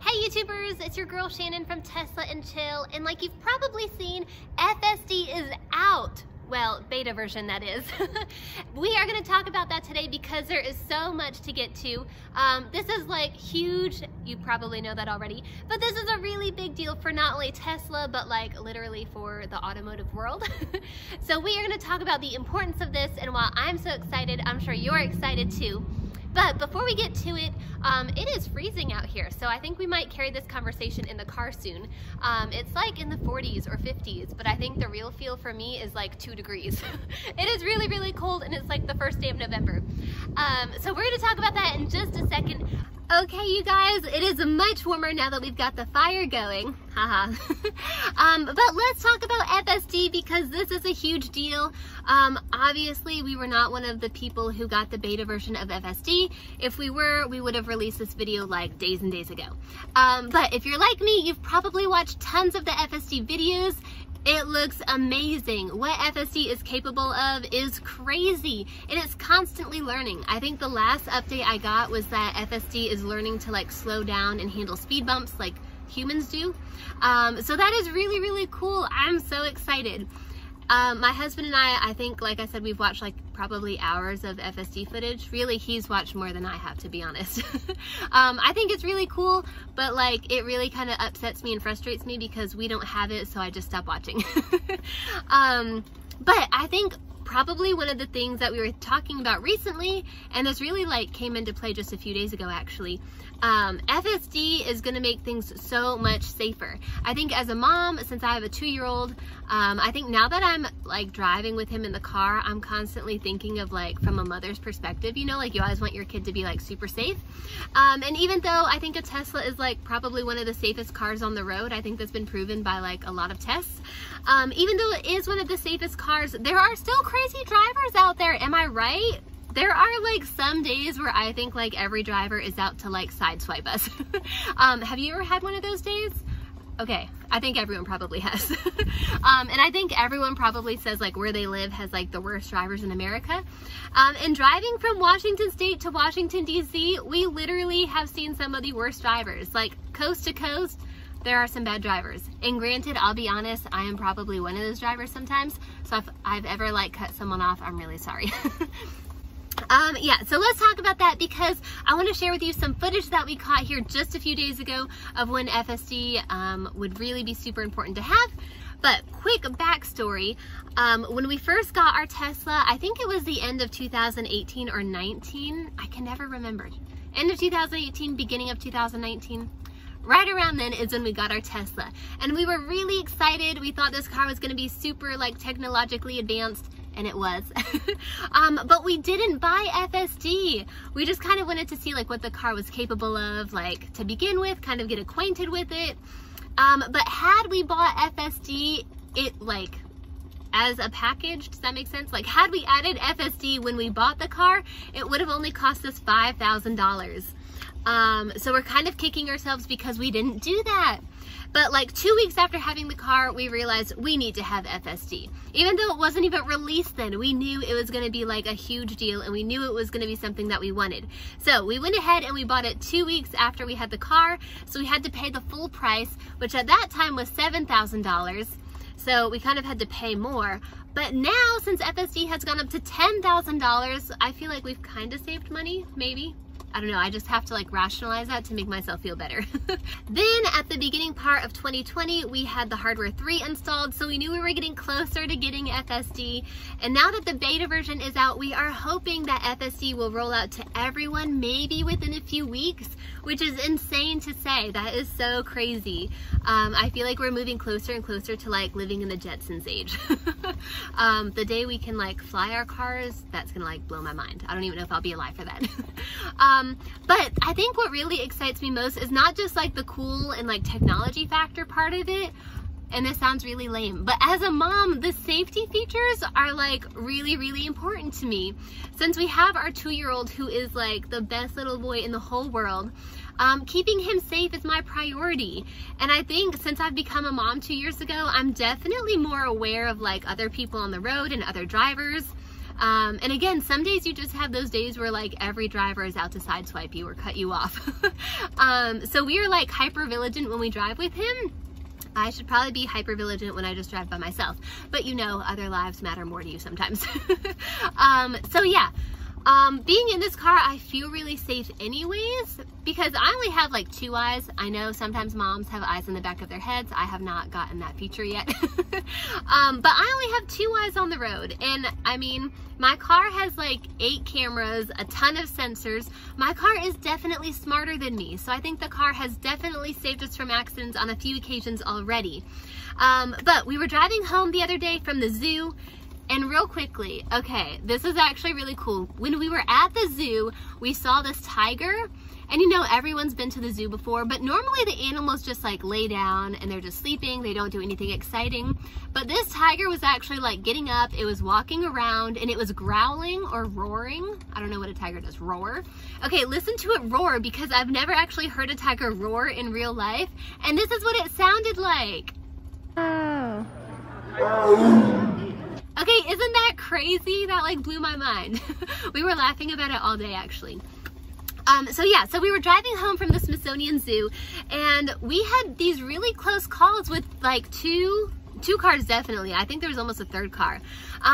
Hey YouTubers, it's your girl Shannon from Tesla and Chill, and like you've probably seen, FSD is out. Well, beta version that is. We are going to talk about that today because there is so much to get to. This is like huge, you probably know that already, but this is a really big deal for not only Tesla, but like literally for the automotive world. So we are going to talk about the importance of this, and while I'm so excited, I'm sure you're excited too. But before we get to it, it is freezing out here, so I think we might carry this conversation in the car soon. It's like in the 40s or 50s, but I think the real feel for me is like 2 degrees. It is really, really cold, and it's like the first day of November. So we're going to talk about that in just a second. Okay, you guys, it is much warmer now that we've got the fire going. Haha. But let's talk about FSD because this is a huge deal. Obviously, we were not one of the people who got the beta version of FSD. If we were, we would have released this video like days and days ago. But if you're like me, you've probably watched tons of the FSD videos. It looks amazing. What FSD is capable of is crazy, and it's constantly learning. I think the last update I got was that FSD is learning to like slow down and handle speed bumps like humans do. So that is really, really cool. I'm so excited. My husband and I think, like I said, we've watched like probably hours of FSD footage. Really, he's watched more than I have, to be honest. I think it's really cool, but like it really kind of upsets me and frustrates me because we don't have it, so I just stop watching. But I think probably one of the things that we were talking about recently, and this really like came into play just a few days ago actually, FSD is going to make things so much safer. I think as a mom, since I have a 2-year-old, I think now that I'm like driving with him in the car, I'm constantly thinking of like from a mother's perspective, you know, like you always want your kid to be like super safe. And even though I think a Tesla is like probably one of the safest cars on the road, I think that's been proven by like a lot of tests. Even though it is one of the safest cars, there are still crazy drivers out there. Am I right? There are like some days where I think like every driver is out to like sideswipe us. Have you ever had one of those days? Okay, I think everyone probably has. And I think everyone probably says like where they live has like the worst drivers in America. And driving from Washington State to Washington, D.C., we literally have seen some of the worst drivers. Like coast to coast, there are some bad drivers. And granted, I'll be honest, I am probably one of those drivers sometimes. So if I've ever like cut someone off, I'm really sorry. Yeah, so let's talk about that because I want to share with you some footage that we caught here just a few days ago of when FSD would really be super important to have. But quick backstory, when we first got our Tesla, I think it was the end of 2018 or 19, I can never remember. End of 2018, beginning of 2019. Right around then is when we got our Tesla. And we were really excited. We thought this car was going to be super like technologically advanced. And it was. But we didn't buy FSD. We just kind of wanted to see like what the car was capable of, like to begin with, kind of get acquainted with it. But had we bought FSD, it like as a package, does that make sense? Like had we added FSD when we bought the car, it would have only cost us $5,000. So we're kind of kicking ourselves because we didn't do that. But like 2 weeks after having the car, we realized we need to have FSD. Even though it wasn't even released then, we knew it was going to be like a huge deal and we knew it was going to be something that we wanted. So we went ahead and we bought it 2 weeks after we had the car. So we had to pay the full price, which at that time was $7,000. So we kind of had to pay more. But now, since FSD has gone up to $10,000, I feel like we've kind of saved money, maybe. I don't know, I just have to like rationalize that to make myself feel better. Then at the beginning part of 2020, we had the hardware 3 installed, so we knew we were getting closer to getting FSD. And now that the beta version is out, we are hoping that FSD will roll out to everyone ip within a few weeks, which is insane to say. That is so crazy. I feel like we're moving closer and closer to like living in the Jetsons age. The day we can like fly our cars, that's gonna like blow my mind. I don't even know if I'll be alive for that. But I think what really excites me most is not just like the cool and like technology factor part of it, and this sounds really lame, but as a mom, the safety features are like really, really important to me. Since we have our 2-year-old who is like the best little boy in the whole world, keeping him safe is my priority. And I think since I've become a mom 2 years ago, I'm definitely more aware of like other people on the road and other drivers. And again, some days you just have those days where like every driver is out to sideswipe you or cut you off. So we are like hyper vigilant when we drive with him. I should probably be hyper vigilant when I just drive by myself, but you know, other lives matter more to you sometimes. So yeah, being in this car, I feel really safe anyways, because I only have like 2 eyes. I know sometimes moms have eyes in the back of their heads. I have not gotten that feature yet. But I only have 2 eyes on the road. And I mean, my car has like 8 cameras, a ton of sensors. My car is definitely smarter than me. So I think the car has definitely saved us from accidents on a few occasions already. But we were driving home the other day from the zoo. And real quickly, okay, this is actually really cool. When we were at the zoo, we saw this tiger. And you know, everyone's been to the zoo before, but normally the animals just like lay down and they're just sleeping. They don't do anything exciting. But this tiger was actually like getting up. It was walking around and it was growling or roaring. I don't know what a tiger does, roar. Okay, listen to it roar, because I've never actually heard a tiger roar in real life. And this is what it sounded like. Oh. Okay, isn't that crazy? That like blew my mind. We were laughing about it all day actually. So we were driving home from the Smithsonian Zoo, and we had these really close calls with like two cars definitely. I think there was almost a 3rd car.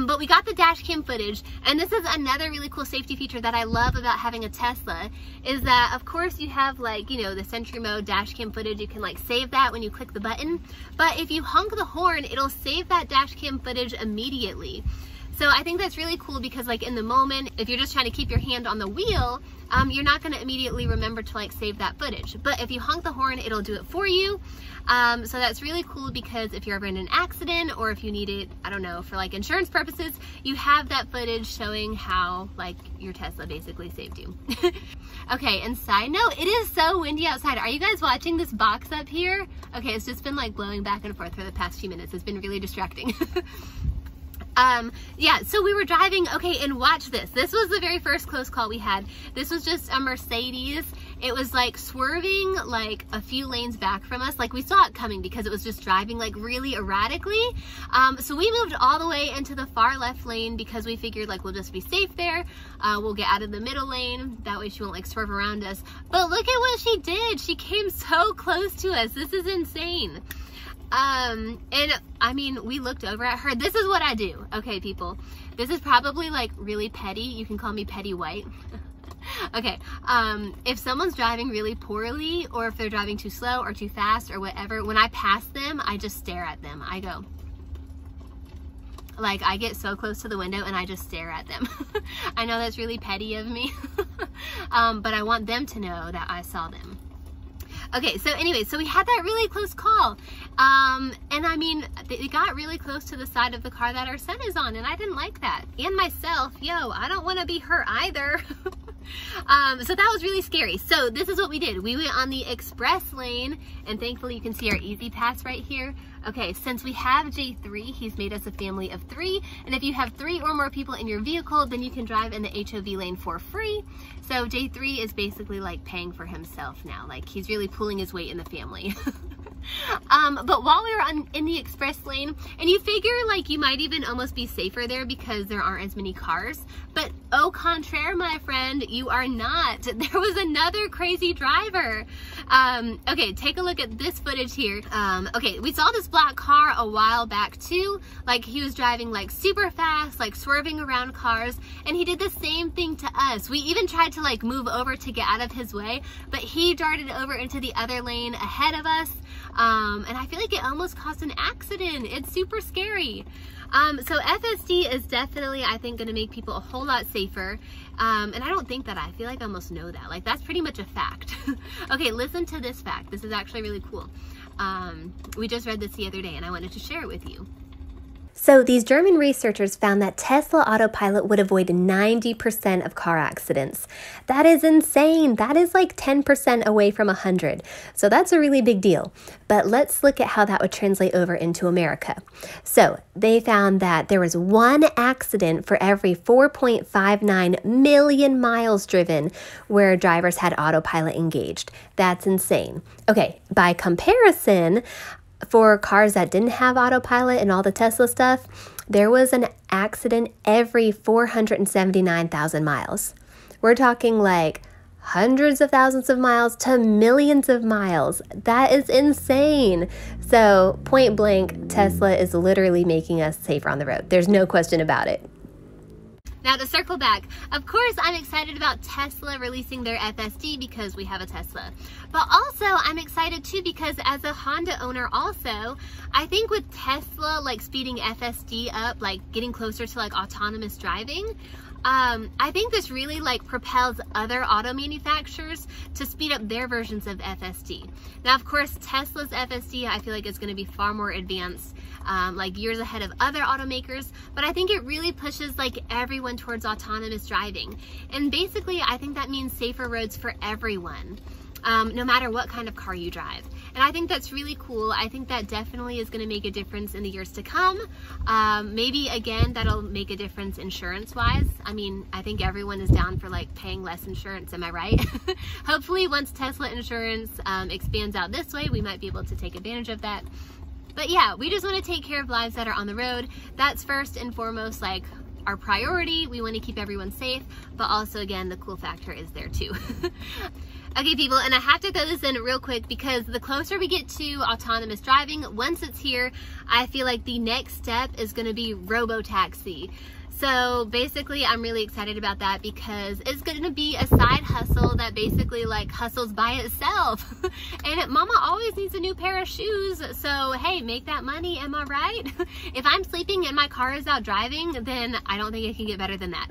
But we got the dash cam footage, and this is another really cool safety feature that I love about having a Tesla, is that of course you have like, you know, the Sentry mode dash cam footage. You can like save that when you click the button, but if you honk the horn, it'll save that dash cam footage immediately. So I think that's really cool, because like in the moment, if you're just trying to keep your hand on the wheel, you're not going to immediately remember to like save that footage. But if you honk the horn, it'll do it for you. So that's really cool, because if you're ever in an accident, or if you need it, I don't know, for like insurance purposes, you have that footage showing how like your Tesla basically saved you. Okay, and side note, it is so windy outside. Are you guys watching this box up here? Okay, it's just been like blowing back and forth for the past few minutes. It's been really distracting. Yeah, so we were driving, okay, and watch this. This was the very first close call we had. This was just a Mercedes. It was like swerving like a few lanes back from us. Like we saw it coming because it was just driving like really erratically. So we moved all the way into the far left lane because we figured like we'll just be safe there. We'll get out of the middle lane. That way she won't like swerve around us. But look at what she did. She came so close to us. This is insane. And I mean, we looked over at her. This is what I do. Okay, people, this is probably like really petty. You can call me petty white. Okay, if someone's driving really poorly, or if they're driving too slow or too fast or whatever, when I pass them, I just stare at them. I go, like, I get so close to the window and I just stare at them. I know that's really petty of me, but I want them to know that I saw them. Okay, so anyway, so we had that really close call. And I mean, it got really close to the side of the car that our son is on, and I didn't like that. And myself, yo, I don't want to be her either. So that was really scary. So this is what we did. We went on the express lane, and thankfully you can see our easy pass right here. Okay, since we have J3, he's made us a family of 3. And if you have 3 or more people in your vehicle, then you can drive in the HOV lane for free. So J3 is basically like paying for himself now. Like he's really pulling his weight in the family. But while we were in the express lane, and you figure like you might even almost be safer there because there aren't as many cars, but au contraire, my friend, you are not. There was another crazy driver. Okay, take a look at this footage here. Okay, we saw this black car a while back too. Like he was driving like super fast, like swerving around cars, and he did the same thing to us. We even tried to like move over to get out of his way, but he darted over into the other lane ahead of us. And I feel like it almost caused an accident. It's super scary. So FSD is definitely, I think, going to make people a whole lot safer. And I don't think that, I feel like I almost know that. Like, that's pretty much a fact. Okay, listen to this fact. This is actually really cool. We just read this the other day and I wanted to share it with you. So these German researchers found that Tesla Autopilot would avoid 90% of car accidents. That is insane. That is like 10% away from 100. So that's a really big deal. But let's look at how that would translate over into America. So they found that there was 1 accident for every 4.59 million miles driven where drivers had autopilot engaged. That's insane. Okay, by comparison, for cars that didn't have autopilot and all the Tesla stuff, there was an accident every 479,000 miles. We're talking like hundreds of thousands of miles to millions of miles. That is insane. So point blank, Tesla is literally making us safer on the road. There's no question about it. Now to circle back, of course I'm excited about Tesla releasing their FSD because we have a Tesla. But also I'm excited too because as a Honda owner also, I think with Tesla like speeding FSD up, like getting closer to like autonomous driving, I think this really like propels other auto manufacturers to speed up their versions of FSD. Now, of course, Tesla's FSD, I feel like is going to be far more advanced, like years ahead of other automakers, but I think it really pushes like everyone towards autonomous driving. And basically, I think that means safer roads for everyone. No matter what kind of car you drive. And I think that's really cool. I think that definitely is going to make a difference in the years to come. Maybe again, that'll make a difference insurance-wise. I mean, I think everyone is down for like paying less insurance, am I right? Hopefully once Tesla insurance expands out this way, we might be able to take advantage of that. But yeah, we just want to take care of lives that are on the road. That's first and foremost like our priority. We want to keep everyone safe, but also again, the cool factor is there too. Okay people, and I have to throw this in real quick because the closer we get to autonomous driving, once it's here, I feel like the next step is going to be robo-taxi. So basically I'm really excited about that because it's going to be a side hustle that basically like hustles by itself. And mama always needs a new pair of shoes, so hey, make that money, am I right? If I'm sleeping and my car is out driving, then I don't think it can get better than that.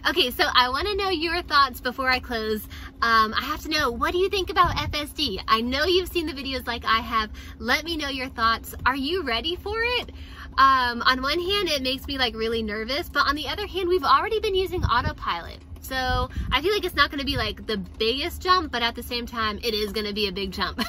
Okay, so I want to know your thoughts before I close. I have to know, what do you think about FSD? I know you've seen the videos like I have. Let me know your thoughts. Are you ready for it? On one hand, it makes me like really nervous, but on the other hand, we've already been using autopilot. So I feel like it's not going to be like the biggest jump, but at the same time, it is going to be a big jump.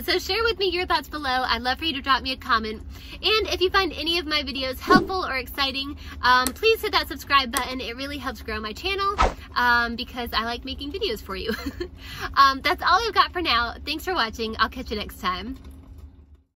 So share with me your thoughts below. I'd love for you to drop me a comment. And if you find any of my videos helpful or exciting, please hit that subscribe button. It really helps grow my channel because I like making videos for you. That's all I've got for now. Thanks for watching. I'll catch you next time.